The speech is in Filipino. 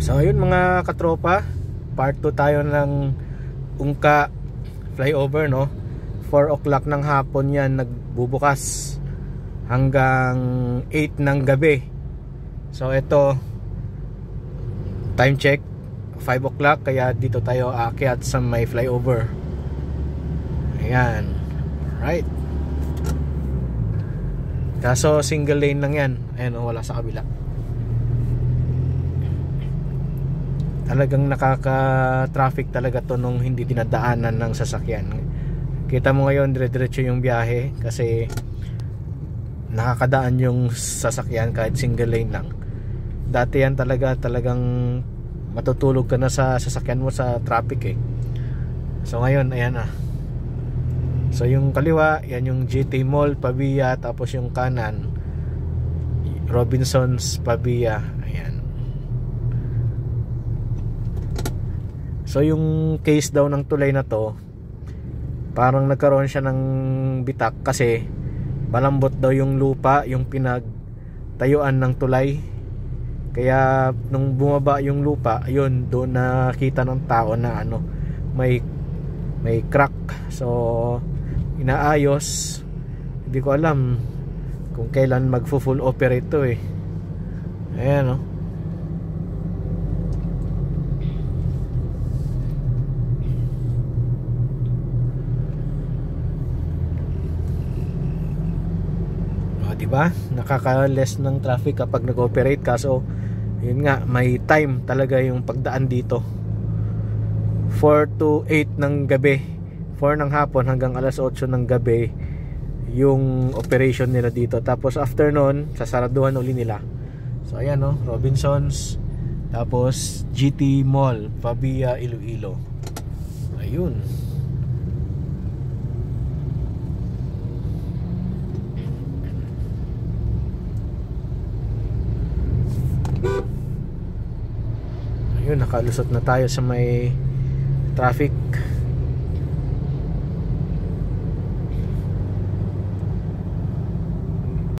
So ayun mga katropa, part 2 tayo ng Ungka flyover, no? 4 o'clock ng hapon yan nagbubukas hanggang 8 ng gabi. So ito, time check 5 o'clock, kaya dito tayo aakyat sa may flyover. Ayan, right. Kaso single lane lang yan. Ayan, wala sa kabila. Talagang nakaka-traffic talaga to nung hindi dinadaanan ng sasakyan. Kita mo ngayon dire-diretso yung biyahe kasi nakakadaan yung sasakyan kahit single lane lang. Dati yan talagang matutulog ka na sa sasakyan mo sa traffic eh. So ngayon ayan na. So yung kaliwa, yan yung GT Mall, Pavia, tapos yung kanan Robinsons, Pavia. Ayan. So yung case daw ng tulay na to, parang nagkaroon siya ng bitak kasi malambot daw yung lupa, yung pinagtayuan ng tulay. Kaya nung bumaba yung lupa, ayun, doon nakita ng tao na ano, may crack. So inaayos. Hindi ko alam kung kailan magfo-full operate to eh. Ayan, oh. Diba? Nakaka-less ng traffic kapag nag-operate, kaso yun nga, may time talaga yung pagdaan dito. 4 to 8 ng gabi, 4 ng hapon hanggang alas 8 ng gabi yung operation nila dito. Tapos after nun, sasaraduhan uli nila. So ayan, no, Robinsons, tapos GT Mall, Pavia, Iloilo. Ayun. Nakalusot na tayo sa may traffic.